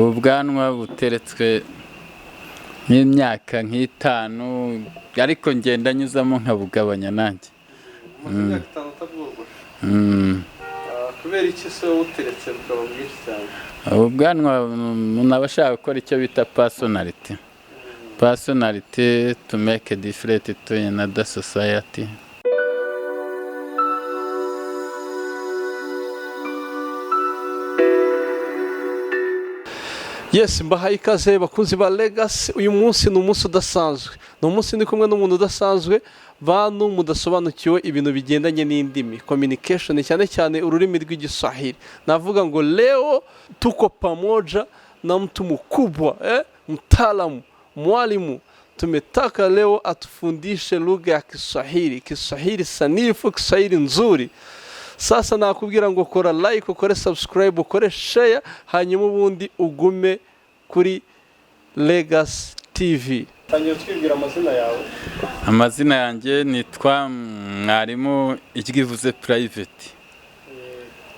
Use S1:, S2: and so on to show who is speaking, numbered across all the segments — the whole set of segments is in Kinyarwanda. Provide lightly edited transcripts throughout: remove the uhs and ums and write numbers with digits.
S1: Ubwanwa buteretswe nk'imyaka nk'itanu ariko ngenda nyuzamo nkabugabanya nanjye.
S2: Imyaka itanu utabwogosha. Kubera iki se uteretse bukaba bwinshi cyane?
S1: Ubwanwa umuntu aba ashaka gukora icyo bita personality. Personality to make a difference to another society.
S2: Yes, mbahaye ikaze bakunzi ba Legacy. Uyu munsi ni umunsi udasanzwe. Ni umunsi ndi kumwe n'umuntu udasanzwe, bantu mudasobanukiwe ibintu bigendanye n'indimi, communication, cyane cyane ururimi rw'igiswahili. Navuga ngo leo tuko pamoja na mtu mkubwa, mtaalamu, mwalimu. Tumetaka leo atufundishe lugha ya Kiswahili, Kiswahili sanifu, Kiswahili nzuri. Sasa nakubwira ngo kora like, ukore subscribe, ukore share, hanyuma ubundi ugume kuri Legacy TV. Tangira twibwira amazina yawe.
S1: Amazina yanjye nitwa mwarimu igivuze private.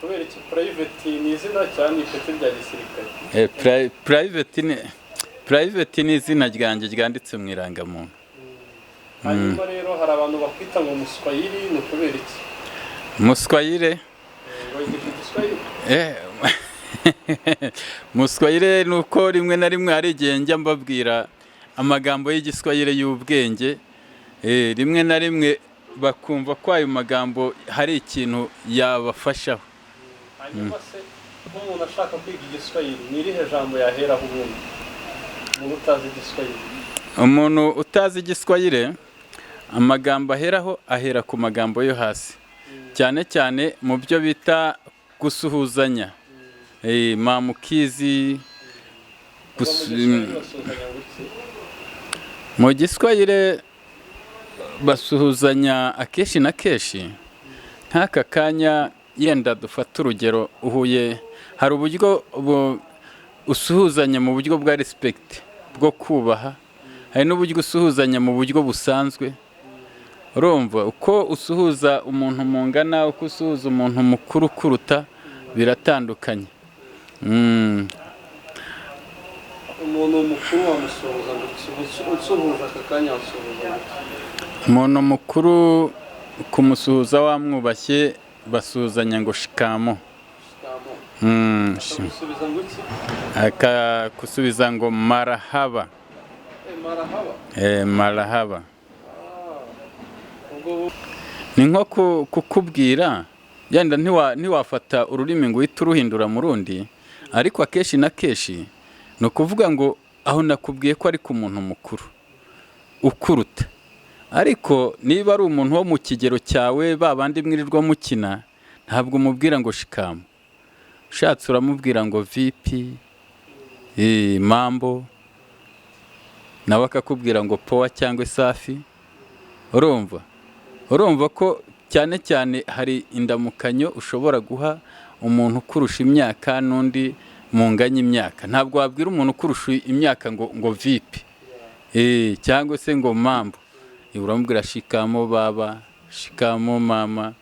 S2: Kubera iki private ni izina cyane ipete rya gisirikare?
S1: Private ni izina ryanjye ryanditse mu irangamuntu.
S2: Hanyuma rero hari abantu bakwita ngo Muswahili, ni kubera iki?
S1: Muswahili? Muswahili nuko rimwe na rimwe hari igihe njya mbabwira amagambo y'igiswahili y'ubwenge, rimwe na rimwe bakumva ko ayo magambo hari ikintu yabafashaho.
S2: Hanyuma se nk'umuntu ashaka kwiga igiswahili ni irihe jambo yaheraho ubundi? Umuntu utazi igiswahili.
S1: Umuntu utazi igiswahili amagambo aheraho ahera ku magambo yo hasi. Cyane cyane mu byo bita gusuhuzanya, mamukizi, mu giswahili basuhuzanya akeshi na keshi. Nk'aka kanya yenda dufata urugero, uhuye hari uburyo usuhuzanya mu buryo bwa respect, bwo kubaha, hari n'uburyo usuhuzanya mu buryo busanzwe. Urumva uko usuhuza umuntu mungana, uko usuhuza umuntu mukuru kuruta biratandukanye.
S2: Umuntu mukuru wamusuhuza usuhuza akakanya wasuhuza.
S1: Umuntu mukuru kumusuhuza wamwubashye basuhuzanya ngo shikamo.
S2: Akagusubiza ngo iki?
S1: Akagusubiza ngo marahaba.
S2: Marahaba?
S1: Marahaba. Ni nko kukubwira yenda ntiwafata ururimi ngo uhite uruhindura mu rundi, ariko akeshi na keshi ni ukuvuga ngo aho nakubwiye ko ari ku muntu mukuru ukuruta, ariko niba ari umuntu wo mu kigero cyawe babandi mwirirwa mukina, ntabwo umubwira ngo shikamo. Ushatse uramubwira ngo vipi, mambo, nawe akakubwira ngo powa cyangwa safi. Urumva ko cyane cyane hari indamukanyo ushobora guha umuntu ukurusha imyaka n'undi munganya imyaka. Ntabwo wabwira umuntu ukurusha imyaka ngo vipi, cyangwa se ngo mambo. Uramubwira shikamo baba, shikamo mama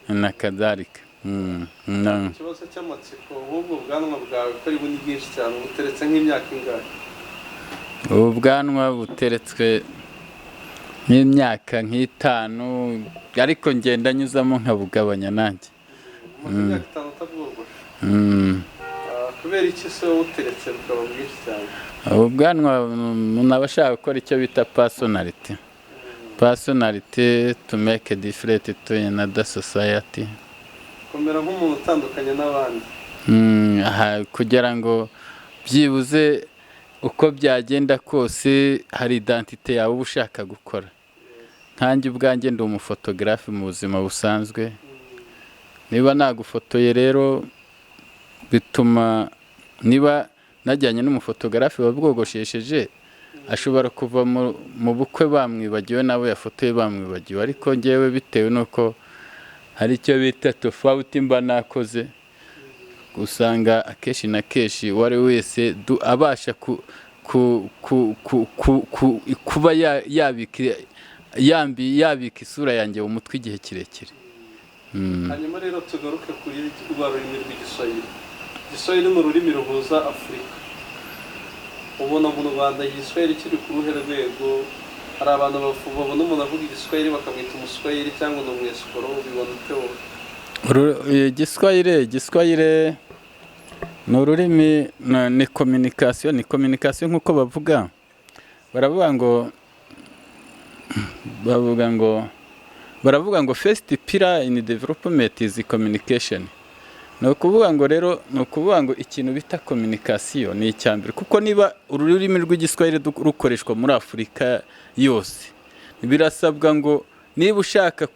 S1: na kadhalika.
S2: Ikibazo cy'amatsiko, ubwo ubwanwa bwawe ko ari bunini bwinshi cyane, buteretse nk'imyaka ingahe?
S1: Ubwanwa buteretswe nk'imyaka nk'itanu ariko ngenda nyuzamo nkabugabanya nanjye.
S2: Imyaka itanu utabwogosha. Kubera iki se uteretse bukaba bwinshi cyane?
S1: Ubwanwa umuntu aba ashaka gukora icyo bita personality. Personality to make a difference to another society.
S2: Komera nk'umuntu utandukanye n'abandi.
S1: Kugira ngo byibuze uko byagenda kose hari identite yawe ushaka gukora. Nkanjye ubwanjye ndi umufotogarafe mu buzima busanzwe. Niba nagufotoye rero bituma, niba najyanye n'umufotogarafe wabwogoshesheje, ashobora kuva mu bukwe bamwibagiwe nabo yafotoye bamwibagiwe, ariko ngewe bitewe nuko hari icyo bita tofauti mba nakoze, usanga akeshi na keshi wari wese abasha kuba yabika isura yanjye mu mutwe igihe kirekire.
S2: Hanyuma rero tugaruke kuri rwa rurimi rw'igiswahili. Igiswahili ni ururimi ruhuza Afurika. ubona mu Rwanda igiswahili kiri ku ruhe rwego? Hari abantu babona umuntu avuga igiswahili bakamwita umuswahili cyangwa ni umwesikoro, ubibona ute wowe?
S1: Igiswahili ni ururimi, ni communication nk'uko bavuga. Baravuga ngo first pillar in development is communication. Ni ukuvuga ngo ikintu bita communication ni icyambere, kuko niba ururimi rw'igiswahili rukoreshwa muri Afurika yose, birasabwa ngo niba ushaka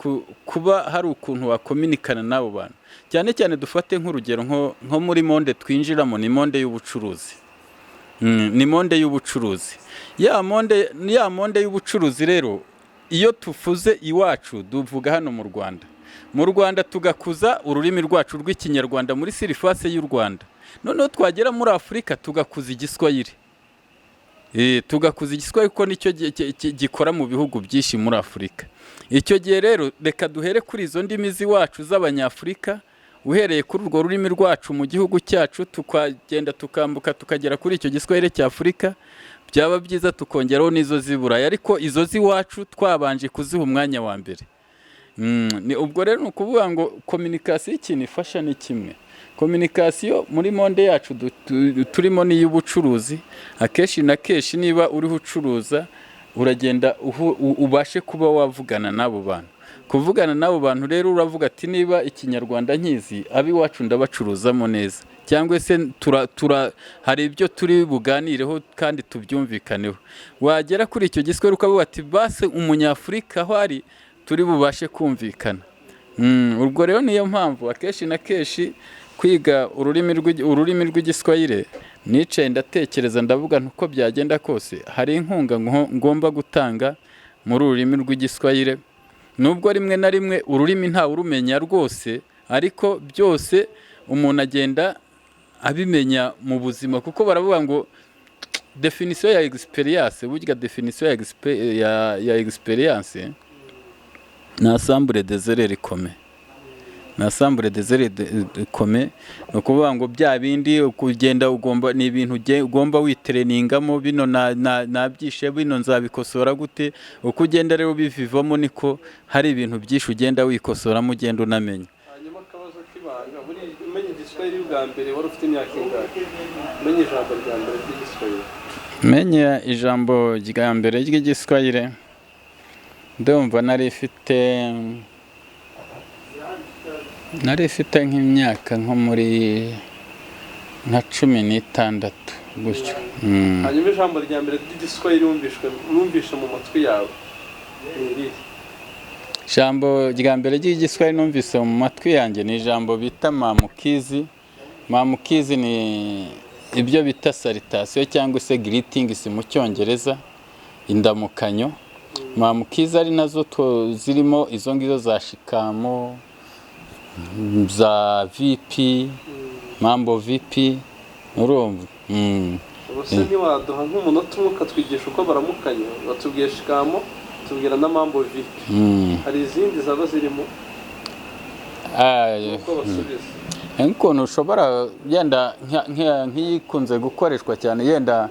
S1: kuba hari ukuntu wakominikana n'abo bantu, cyane cyane dufate nk'urugero nko muri monde twinjiramo, ni monde y'ubucuruzi. Ni monde y'ubucuruzi. Ya monde y'ubucuruzi rero, iyo tuvuze iwacu duvuga hano mu Rwanda. Mu Rwanda tugakuza ururimi rwacu rw'ikinyarwanda muri surface y'u Rwanda. Noneho twagera muri Afurika tugakuza igiswahili. Tugakuza igiswahili kuko nicyo gikora mu bihugu byinshi muri Afurika. Icyo gihe rero reka duhere kuri izo ndimi z'iwacu z'abanyafurika, uhereye kuri urwo rurimi rwacu mu gihugu cyacu, tukagenda tukambuka tukagera kuri icyo giswahili cya Afurika. Byaba byiza tukongeraho n'izo z'Iburayi, ariko izo z'iwacu twabanje kuziha umwanya wa mbere. Ubwo rero ni ukuvuga ngo communication ikintu ifasha ni kimwe. Communication muri monde yacu turimo ni y'ubucuruzi. Akenshi na kenshi niba uriho ucuruza, uragenda ubashe kuba wavugana n'abo bantu. Kuvugana n'abo bantu rero uravuga ati niba ikinyarwanda nkizi, abiwacu ndabacuruzamo neza, cyangwa se hari ibyo turi buganireho kandi tubyumvikaneho. Wagera kuri icyo giswahili ukavuga ati base umunyafurika aho ari turi bubashe kumvikana. Ubwo rero niyo mpamvu akenshi na kenshi kwiga ururimi rw'igiswahili, nicaye ndatekereza ndavuga uko byagenda kose hari inkunga ngomba gutanga muri ururimi rw'igiswahili. Nubwo rimwe na rimwe ururimi nta urumenya rwose, ariko byose umuntu agenda abimenya mu buzima, kuko baravuga ngo definition ya experience, burya definition ya experience na ensemble des erreurs communes. Na ensemble des erreurs communes no kuvuga ngo bya bindi kugenda ugomba ni ibintu ugomba witreningamo, bino nabyishe bino nzabikosora gute. Uko ugenda rero bivivamo niko hari ibintu byinshi ugenda wikosoramo, ugenda unamenya.
S2: Hanyuma akabazo kibanga muri umenye igiswahili bwa mbere wari ufite imyaka ingahe? Umenye ijambo rya mbere ry'igiswahili?
S1: Menye ijambo rya mbere ry'igiswahili ndumva nari ifite nk'imyaka nko muri nka 16 gutyo.
S2: Hanyuma ijambo rya mbere ry'igiswahili wumvishe mu matwi yawe ni irihe?
S1: Ijambo rya mbere ry'igiswahili numvise mu matwi yanjye ni ijambo bita mamukizi. Mamukizi ni ibyo bita salutation cyangwa se greetings mu Cyongereza, indamukanyo. Mamukizi ari nazo zirimo izo ngizo za shikamo, za VP, mambo VP, urumva.
S2: Ubuse ntiwaduha nk'umunota umwe ukatwigisha uko baramukanya? Batubwiye shikamo, tubwira na mambo VP. Hari izindi zaba zirimo? Uko basubiza?
S1: Nk'ukuntu ushobora yenda nk'iyikunze gukoreshwa cyane, yenda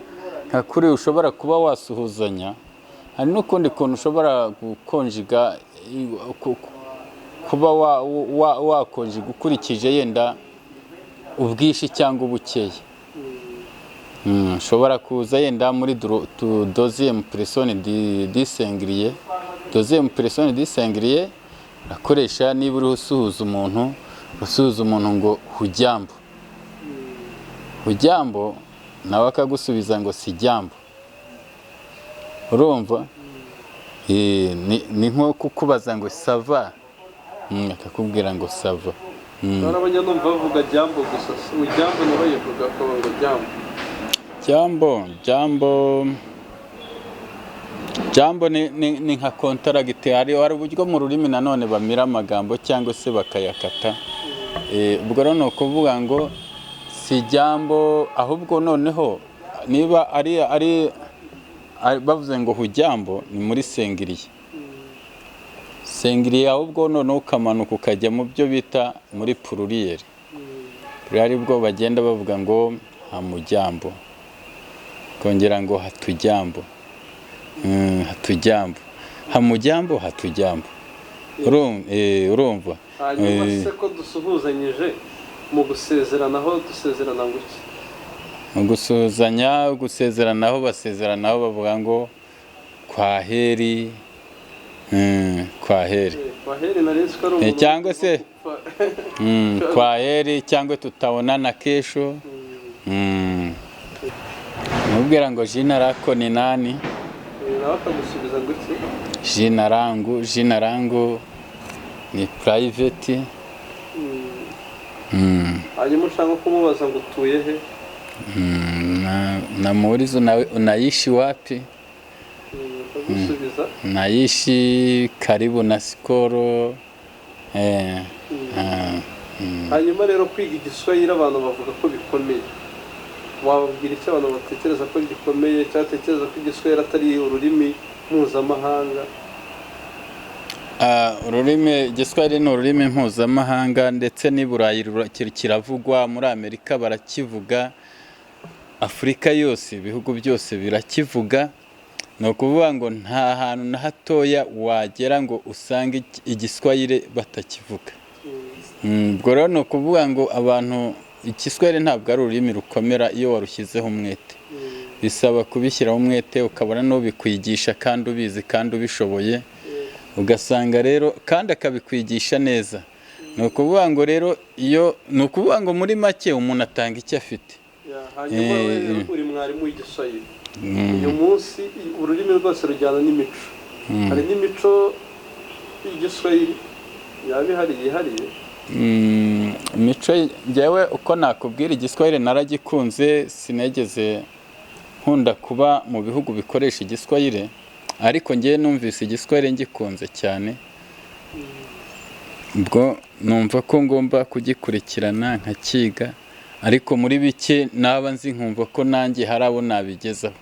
S1: nka kuri ushobora kuba wasuhuzanya. Hari n'ukundi kuntu ushobora gukonjiga, kuba wakonjiga ukurikije yenda ubwishi cyangwa ubukeye. Ushobora kuza yenda muri deuxième personne du singulier. Deuxième personne du singulier akoresha niba uri usuhuza umuntu ngo hujambo. Hujambo nawe akagusubiza ngo sijambo. Urumva? Ni nko kukubaza ngo sava, akakubwira ngo sava.
S2: Narabanya numva bavuga jambo gusa, ujambo nabayivuga ko ngo jambo. Jambo ni nka contract, hari uburyo mu rurimi nanone bamira amagambo cyangwa se bakayakata. Ubwo rero no kuvuga ngo si jambo, ahubwo noneho niba ari bavuze ngo hujambo ni muri sengiriye. Sengiriye ahubwo noneho ukamanuka ukajya mu byo bita muri pluriel. Pluriel bwo bagenda bavuga ngo hamujambo.
S1: kongera ngo hatujambo. Hatujambo. Hamujambo hatujambo. Urumva?
S2: hanyuma se ko dusuhuzanyije mu gusezeranaho dusezerana nguki?
S1: Mu gusezeranaho basezeranaho bavuga ngo kwaheri. Kwaheri.
S2: Kwaheri narizi ko ari umuntu
S1: cyangwa se kwaheri cyangwa tutabonana kesho. Mubwira ngo jina lako ni nani?
S2: nawe akagusubiza nguki?
S1: Jina langu ni private.
S2: hanyuma ushaka kumubaza ngo utuye he?
S1: Namuuliza unaishi wapi?
S2: Akagusubiza
S1: Naishi karibu na Sikoro.
S2: hanyuma rero kwiga igiswahili abantu bavuga ko bikomeye, wababwira icyo abantu batekereza ko gikomeye, cyatekereza ko igiswahili atari ururimi mpuzamahanga?
S1: Igiswahili ni ururimi mpuzamahanga, ndetse n'i Burayi kiravugwa, muri Amerika barakivuga, Afurika yose ibihugu byose birakivuga. Ni ukuvuga ngo nta hantu na hatoya wagera ngo usange igiswahili batakivuga. Ubwo rero ni ukuvuga ngo abantu, igiswahili ntabwo ari ururimi rukomera iyo warushyizeho umwete. Bisaba kubishyiraho umwete, ukabona n'ubikwigisha kandi ubizi kandi ubishoboye, ugasanga rero kandi akabikwigisha neza. Ni ukuvuga ngo rero ni ukuvuga ngo muri make umuntu atanga icyo afite.
S2: hanyuma uri mwarimu w'igiswahili, uyu munsi ururimi rwose rujyana n'imico. hari n'imico y'igiswahili yaba ihari yihariye?
S1: Imico njyewe uko nakubwira, igiswahili naragikunze, sinegeze nkunda kuba mu bihugu bikoresha igiswahili, ariko njyewe numvise igiswahili ngikunze cyane. Ubwo numva ko ngomba kugikurikirana nkakiga, ariko muri bike naba nzi nkumva ko nanjye hari abo nabigezaho.